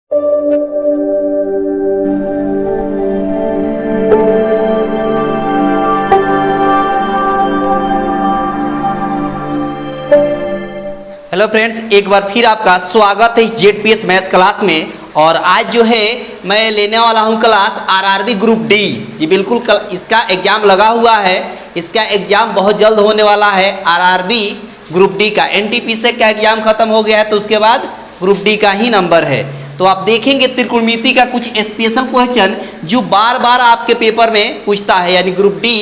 Hello friends, एक बार फिर आपका स्वागत है इस जेडपीएस मैथ्स क्लास में। और आज जो है मैं लेने वाला हूं क्लास आरआरबी ग्रुप डी। जी बिल्कुल, इसका एग्जाम लगा हुआ है। इसका एग्जाम बहुत जल्द होने वाला है। आरआरबी ग्रुप डी का एनटीपीसी का एग्जाम खत्म हो गया है, तो उसके बाद ग्रुप डी का ही नंबर है। तो आप देखेंगे त्रिकोणमिति का कुछ स्पेशल क्वेश्चन जो बार बार आपके पेपर में पूछता है, यानी ग्रुप डी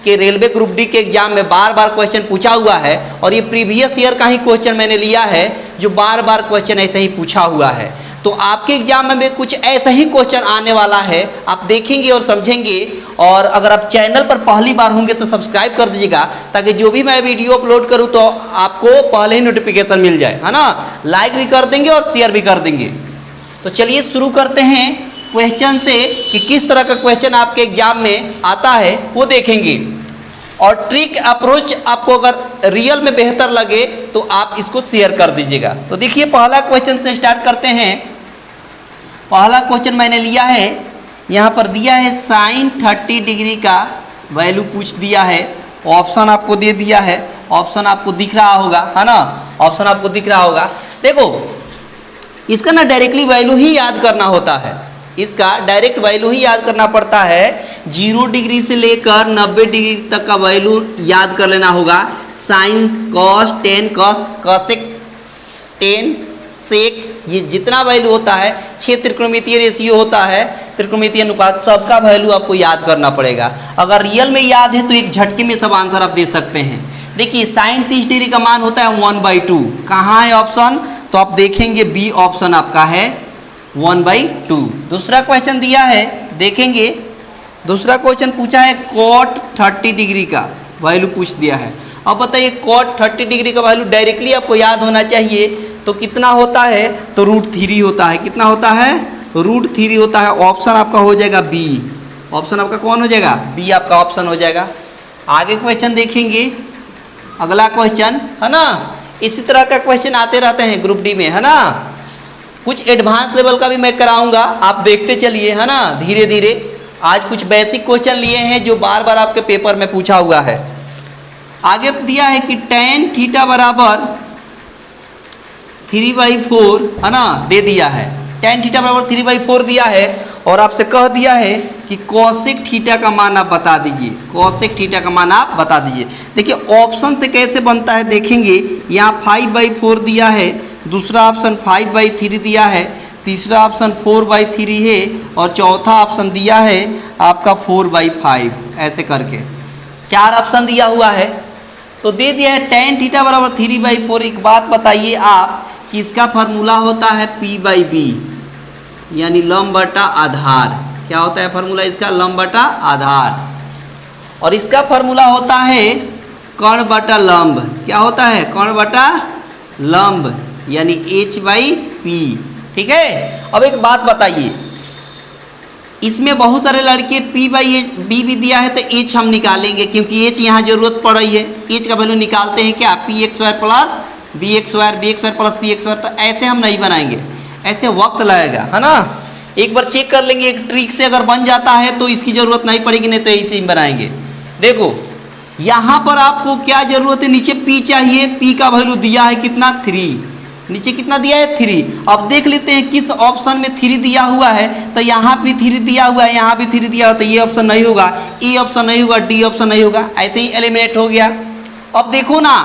कि रेलवे ग्रुप डी के एग्जाम में बार बार क्वेश्चन पूछा हुआ है। और ये प्रीवियस ईयर का ही क्वेश्चन मैंने लिया है जो बार बार क्वेश्चन ऐसे ही पूछा हुआ है। तो आपके एग्जाम में भी कुछ ऐसा ही क्वेश्चन आने वाला है, आप देखेंगे और समझेंगे। और अगर आप चैनल पर पहली बार होंगे तो सब्सक्राइब कर दीजिएगा, ताकि जो भी मैं वीडियो अपलोड करूं तो आपको पहले ही नोटिफिकेशन मिल जाए, है ना। लाइक भी कर देंगे और शेयर भी कर देंगे। तो चलिए शुरू करते हैं क्वेश्चन से कि किस तरह का क्वेश्चन आपके एग्जाम में आता है वो देखेंगे। और ट्रिक अप्रोच आपको अगर रियल में बेहतर लगे तो आप इसको शेयर कर दीजिएगा। तो देखिए, पहला क्वेश्चन से स्टार्ट करते हैं। पहला क्वेश्चन मैंने लिया है, यहाँ पर दिया है साइन 30 डिग्री का वैल्यू पूछ दिया है। ऑप्शन आपको दे दिया है, ऑप्शन आपको दिख रहा होगा, है ना। ऑप्शन आपको दिख रहा होगा। देखो, इसका ना डायरेक्टली वैल्यू ही याद करना होता है। इसका डायरेक्ट वैल्यू ही याद करना पड़ता है। 0 डिग्री से लेकर 90 डिग्री तक का वैल्यू याद कर लेना होगा। Sine, cos, tan, cos, cosec, tan, sec, ये जितना वैल्यू होता है, 6 त्रिकोणमितीय रेशियो होता है, त्रिकोणमितीय अनुपात, सबका वैल्यू आपको याद करना पड़ेगा। अगर रियल में याद है तो एक झटके में सब आंसर आप दे सकते हैं। देखिए, साइन 30 डिग्री का मान होता है 1/2। कहाँ है ऑप्शन? तो आप देखेंगे बी ऑप्शन आपका है 1/2। दूसरा क्वेश्चन दिया है, देखेंगे दूसरा क्वेश्चन पूछा है कॉट 30 डिग्री का वैल्यू पूछ दिया है। अब बताइए, कॉट 30 डिग्री का वैल्यू डायरेक्टली आपको याद होना चाहिए तो कितना होता है? तो √3 होता है। कितना होता है? √3 होता है। ऑप्शन आपका हो जाएगा बी। ऑप्शन आपका कौन हो जाएगा? बी आपका ऑप्शन हो जाएगा। आगे क्वेश्चन देखेंगे, अगला क्वेश्चन, है ना। इसी तरह का क्वेश्चन आते रहते हैं ग्रुप डी में, है ना। कुछ एडवांस लेवल का भी मैं कराऊंगा, आप देखते चलिए, है ना, धीरे धीरे। आज कुछ बेसिक क्वेश्चन लिए हैं जो बार बार आपके पेपर में पूछा हुआ है। आगे दिया है कि tan थीटा बराबर 3/4, है ना, दे दिया है। tan थीटा बराबर 3/4 दिया है और आपसे कह दिया है कि कॉसेक थीटा का मान आप बता दीजिए। कॉसेक थीटा का मान आप बता दीजिए। देखिए, ऑप्शन से कैसे बनता है देखेंगे। यहाँ 5/4 दिया है, दूसरा ऑप्शन 5/3 दिया है, तीसरा ऑप्शन 4/3 है और चौथा ऑप्शन दिया है आपका 4/5। ऐसे करके 4 ऑप्शन दिया हुआ है। तो दे दिया है tan थीटा बराबर 3/4। एक बात बताइए आप कि इसका फार्मूला होता है P/B, यानी लंब बटा आधार। क्या होता है फार्मूला इसका? लंब बटा आधार। और इसका फार्मूला होता है कर्ण बटा लंब। क्या होता है? कर्ण बटा लंब, यानी H/P। ठीक है। अब एक बात बताइए, इसमें बहुत सारे लड़के P/B भी दिया है तो H हम निकालेंगे, क्योंकि H यहाँ जरूरत पड़ रही है। H का वैल्यू निकालते हैं क्या? px² plus bx², bx² plus px²। तो ऐसे हम नहीं बनाएंगे, ऐसे वक्त लगेगा, है ना। एक बार चेक कर लेंगे, एक ट्रिक से अगर बन जाता है तो इसकी जरूरत नहीं पड़ेगी, नहीं तो ऐसे ही बनाएंगे। देखो, यहाँ पर आपको क्या जरूरत है? नीचे P चाहिए। P का वैल्यू दिया है कितना? 3। नीचे कितना दिया है? 3। अब देख लेते हैं किस ऑप्शन में 3 दिया हुआ है। तो यहाँ भी 3 दिया हुआ है, यहाँ भी 3 दिया हुआ, तो ये ऑप्शन नहीं होगा, ए ऑप्शन नहीं होगा, डी ऑप्शन नहीं होगा। ऐसे ही एलिमिनेट हो गया। अब देखो ना,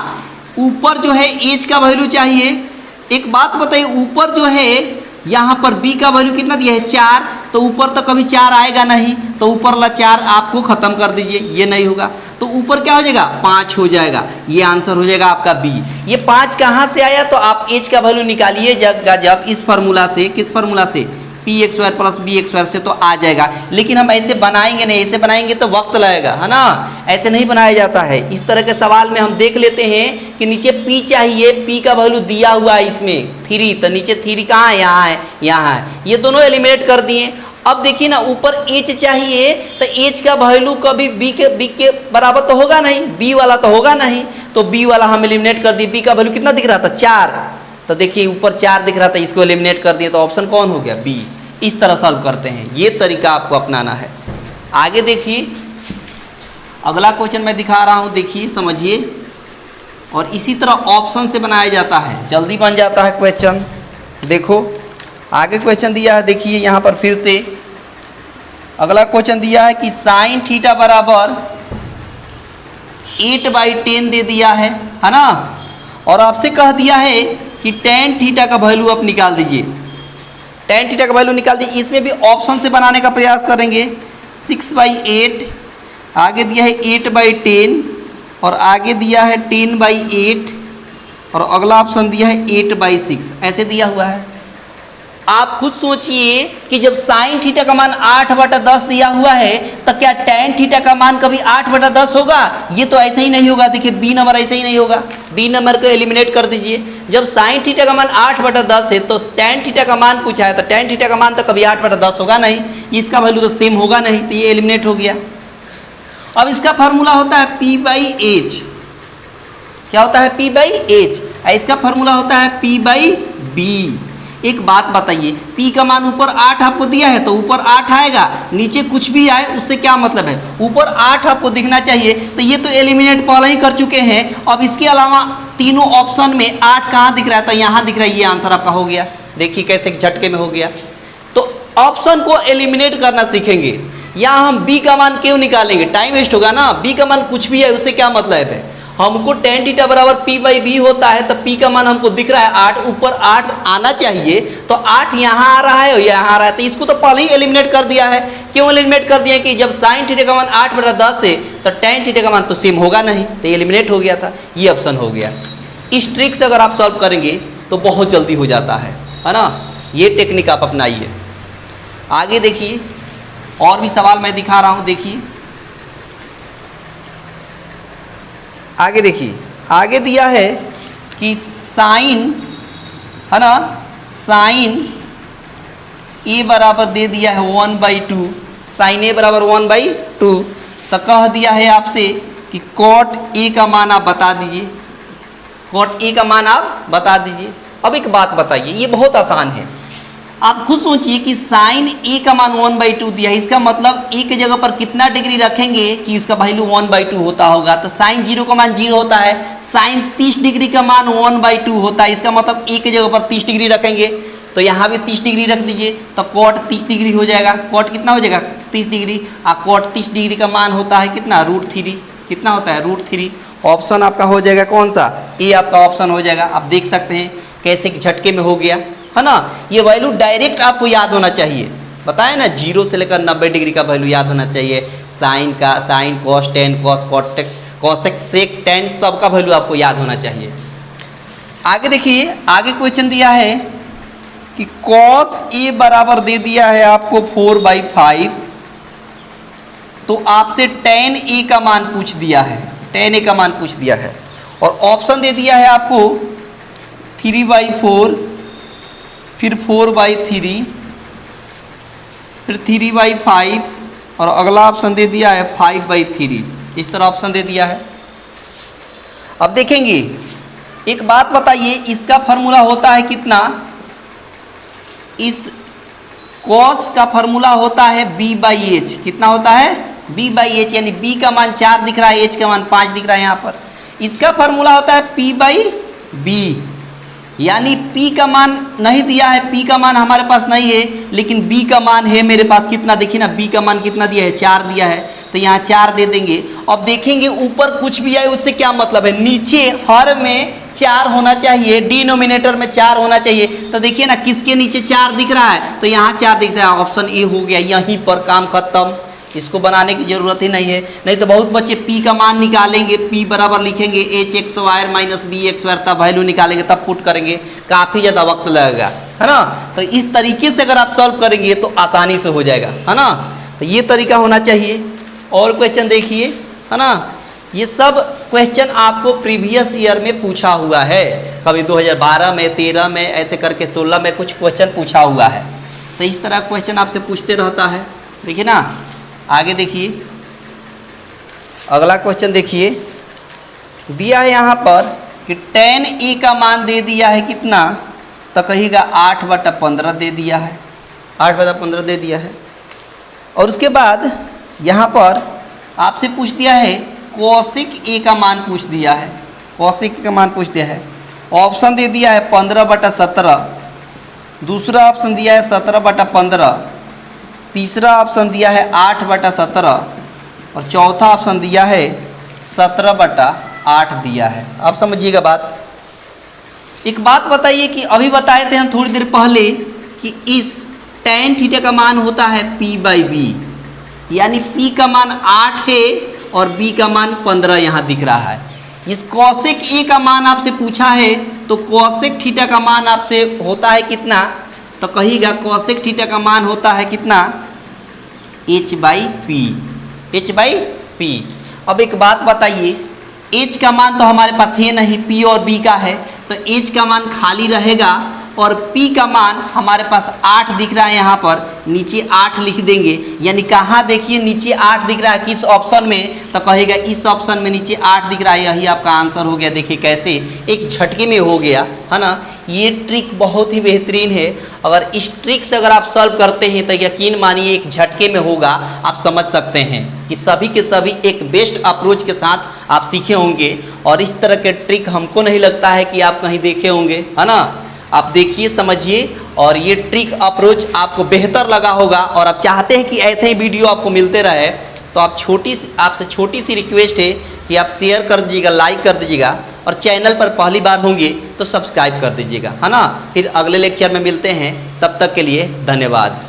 ऊपर जो है एच का वैल्यू चाहिए। एक बात बताइए, ऊपर जो है यहाँ पर बी का वैल्यू कितना दिया है? 4। तो ऊपर तो कभी 4 आएगा नहीं, तो ऊपर वाला 4 आपको खत्म कर दीजिए, ये नहीं होगा। तो ऊपर क्या हो जाएगा? 5 हो जाएगा। ये आंसर हो जाएगा आपका बी। ये 5 कहाँ से आया? तो आप एच का वैल्यू निकालिए जब इस फार्मूला से। किस फार्मूला से? px² प्लस bx² से तो आ जाएगा। लेकिन हम ऐसे बनाएंगे नहीं, ऐसे बनाएंगे तो वक्त लगेगा, है ना। ऐसे नहीं बनाया जाता है। इस तरह के सवाल में हम देख लेते हैं कि नीचे p चाहिए, p का वैल्यू दिया हुआ है इसमें 3, तो नीचे 3 कहाँ है? यहाँ है, यहाँ है। ये दोनों एलिमिनेट कर दिए। अब देखिए ना, ऊपर h चाहिए, तो h का वैल्यू कभी b के बराबर तो होगा नहीं, b वाला तो होगा नहीं, तो b वाला हम एलिमिनेट कर दिए। b का वैल्यू कितना दिख रहा था? 4। तो देखिए ऊपर 4 दिख रहा था, इसको एलिमिनेट कर दिए तो ऑप्शन कौन हो गया? बी। इस तरह सॉल्व करते हैं, ये तरीका आपको अपनाना है। आगे देखिए अगला क्वेश्चन मैं दिखा रहा हूँ, देखिए समझिए। और इसी तरह ऑप्शन से बनाया जाता है, जल्दी बन जाता है क्वेश्चन। देखो आगे क्वेश्चन दिया है, देखिए यहाँ पर फिर से अगला क्वेश्चन दिया है कि साइन थीटा बराबर 8/10 दे दिया है ना। और आपसे कह दिया है कि टेन थीटा का वैल्यू आप निकाल दीजिए, टेन थीटा का वैल्यू निकाल दीजिए। इसमें भी ऑप्शन से बनाने का प्रयास करेंगे। 6/8, आगे दिया है 8/10 और आगे दिया है 10/8 और अगला ऑप्शन दिया है 8/6, ऐसे दिया हुआ है। आप खुद सोचिए कि जब साइन थीटा का मान 8/10 दिया हुआ है तो क्या टेन थीटा का मान कभी 8/10 होगा? ये तो ऐसे ही नहीं होगा। देखिए बी नंबर ऐसे ही नहीं होगा, बी नंबर को एलिमिनेट कर दीजिए। जब साइन थीटा का मान 8/10 है तो टेन थीटा का मान पूछा है, तो टेन थीटा का मान तो कभी 8/10 होगा नहीं, इसका वैल्यू तो सेम होगा नहीं, तो ये एलिमिनेट हो गया। अब इसका फार्मूला होता है P/H। क्या होता है? P/H। इसका फार्मूला होता है P/B। एक बात बताइए, P का मान ऊपर 8 आपको दिया है तो ऊपर 8 आएगा, नीचे कुछ भी आए उससे क्या मतलब है? ऊपर 8 आपको दिखना चाहिए। तो ये तो एलिमिनेट पहले ही कर चुके हैं। अब इसके अलावा तीनों ऑप्शन में 8 कहाँ दिख रहा है? तो यहाँ दिख रहा है, ये आंसर आपका हो गया। देखिए कैसे झटके में हो गया। तो ऑप्शन को एलिमिनेट करना सीखेंगे। यहाँ हम B का मान क्यों निकालेंगे? टाइम वेस्ट होगा ना। B का मान कुछ भी है, उससे क्या मतलब है? हमको टेन थीटा बराबर P/B होता है, तो P का मान हमको दिख रहा है 8, ऊपर 8 आना चाहिए, तो 8 यहाँ आ रहा है और यहाँ आ रहा है, तो इसको तो पहले ही एलिमिनेट कर दिया है। क्यों एलिमिनेट कर दिया? कि जब साइन थीटा का मान 8/10 है तो टेन थीटा का मान तो सेम होगा नहीं, तो एलिमिनेट हो गया था। ये ऑप्शन हो गया। इस ट्रिक से अगर आप सॉल्व करेंगे तो बहुत जल्दी हो जाता है ना। ये टेक्निक आप अपनाइए। आगे देखिए और भी सवाल मैं दिखा रहा हूँ, देखिए आगे देखिए। आगे दिया है कि साइन है ना, साइन ए बराबर दे दिया है 1/2, साइन ए बराबर 1/2। तो कह दिया है आपसे कि कॉट ए का मान आप बता दीजिए, कॉट ए का मान आप बता दीजिए। अब एक बात बताइए, ये बहुत आसान है। आप खुद सोचिए कि साइन ए का मान 1/2 दिया है, इसका मतलब ए के जगह पर कितना डिग्री रखेंगे कि उसका वैल्यू 1/2 होता होगा? तो साइन 0 का मान 0 होता है, साइन 30 डिग्री का मान 1/2 होता है, इसका मतलब ए के जगह पर 30 डिग्री रखेंगे, तो यहाँ भी 30 डिग्री रख दीजिए, तो कॉट 30 डिग्री हो जाएगा। कॉट कितना हो जाएगा? 30 डिग्री। कॉट 30 डिग्री का मान होता है कितना? √3। कितना होता है? √3। ऑप्शन आपका हो जाएगा कौन सा? ए आपका ऑप्शन हो जाएगा। आप देख सकते हैं कैसे झटके में हो गया है ना। ये वैल्यू डायरेक्ट आपको याद होना चाहिए, बताए ना, 0 से लेकर 90 डिग्री का वैल्यू याद होना चाहिए। साइन का, sine cos tan cos cot cosec sec tan, सबका वैल्यू आपको याद होना चाहिए। आगे देखिए, आगे क्वेश्चन दिया है कि कॉस ए बराबर दे दिया है आपको 4/5, तो आपसे टेन ए का मान पूछ दिया है, टेन ए का मान पूछ दिया है। और ऑप्शन दे दिया है आपको 3/4, फिर 4/3, फिर 3/5 और अगला ऑप्शन दे दिया है 5/3। इस तरह ऑप्शन दे दिया है। अब देखेंगे, एक बात बताइए, इसका फॉर्मूला होता है कितना? इस कॉस का फॉर्मूला होता है B/H। कितना होता है? B/H, यानी B का मान 4 दिख रहा है, H का मान 5 दिख रहा है यहाँ पर। इसका फॉर्मूला होता है P/B, यानी P का मान नहीं दिया है, P का मान हमारे पास नहीं है, लेकिन B का मान है मेरे पास। कितना देखिए ना, B का मान कितना दिया है? 4 दिया है, तो यहाँ 4 दे देंगे। अब देखेंगे ऊपर कुछ भी आए उससे क्या मतलब है? नीचे हर में 4 होना चाहिए, डिनोमिनेटर में 4 होना चाहिए। तो देखिए ना, किसके नीचे 4 दिख रहा है? तो यहाँ 4 दिख रहा है, ऑप्शन ए हो गया। यहीं पर काम खत्म, इसको बनाने की जरूरत ही नहीं है। नहीं तो बहुत बच्चे P का मान निकालेंगे, P बराबर लिखेंगे HX² माइनस BX², तब वैल्यू निकालेंगे, तब पुट करेंगे, काफ़ी ज़्यादा वक्त लगेगा, है ना। तो इस तरीके से अगर आप सॉल्व करेंगे तो आसानी से हो जाएगा, है ना। तो ये तरीका होना चाहिए। और क्वेश्चन देखिए, है ना, ये सब क्वेश्चन आपको प्रीवियस ईयर में पूछा हुआ है। कभी 2012 में, 13 में, ऐसे करके 16 में कुछ क्वेश्चन पूछा हुआ है। तो इस तरह क्वेश्चन आपसे पूछते रहता है। देखिए ना, आगे देखिए, अगला क्वेश्चन देखिए, दिया है यहाँ पर कि tan A का मान दे दिया है कितना? तो कहिएगा 8/15 दे दिया है, 8/15 दे दिया है। और उसके बाद यहाँ पर आपसे पूछ दिया है कौशिक ए का मान पूछ दिया है, कौशिक का मान पूछ दिया है। ऑप्शन दे दिया है 15/17, दूसरा ऑप्शन दिया है 17/15, तीसरा ऑप्शन दिया है 8/17 और चौथा ऑप्शन दिया है 17/8 दिया है। आप समझिएगा बात। एक बात बताइए कि अभी बताए थे हम थोड़ी देर पहले कि इस tan थीटा का मान होता है P/B, यानी P का मान 8 है और B का मान 15 यहाँ दिख रहा है। इस कौशिक ए का मान आपसे पूछा है तो कौशिक थीटा का मान आपसे होता है कितना, तो कहिएगा कौशिक थीटा का मान होता है कितना, h/p, h/p। अब एक बात बताइए, h का मान तो हमारे पास है नहीं, p और b का है, तो h का मान खाली रहेगा और p का मान हमारे पास 8 दिख रहा है, यहाँ पर नीचे 8 लिख देंगे। यानी कहाँ देखिए नीचे 8 दिख रहा है, किस ऑप्शन में, तो कहेगा इस ऑप्शन में नीचे 8 दिख रहा है, यही आपका आंसर हो गया। देखिए कैसे एक झटके में हो गया है ना। ये ट्रिक बहुत ही बेहतरीन है। अगर इस ट्रिक से अगर आप सॉल्व करते हैं तो यकीन मानिए एक झटके में होगा। आप समझ सकते हैं कि सभी के सभी एक बेस्ट अप्रोच के साथ आप सीखे होंगे और इस तरह के ट्रिक हमको नहीं लगता है कि आप कहीं देखे होंगे, है ना। आप देखिए, समझिए और ये ट्रिक अप्रोच आपको बेहतर लगा होगा और आप चाहते हैं कि ऐसे ही वीडियो आपको मिलते रहे, तो आपसे छोटी सी रिक्वेस्ट है कि आप शेयर कर दीजिएगा, लाइक कर दीजिएगा और चैनल पर पहली बार होंगे तो सब्सक्राइब कर दीजिएगा, है ना। फिर अगले लेक्चर में मिलते हैं, तब तक के लिए धन्यवाद।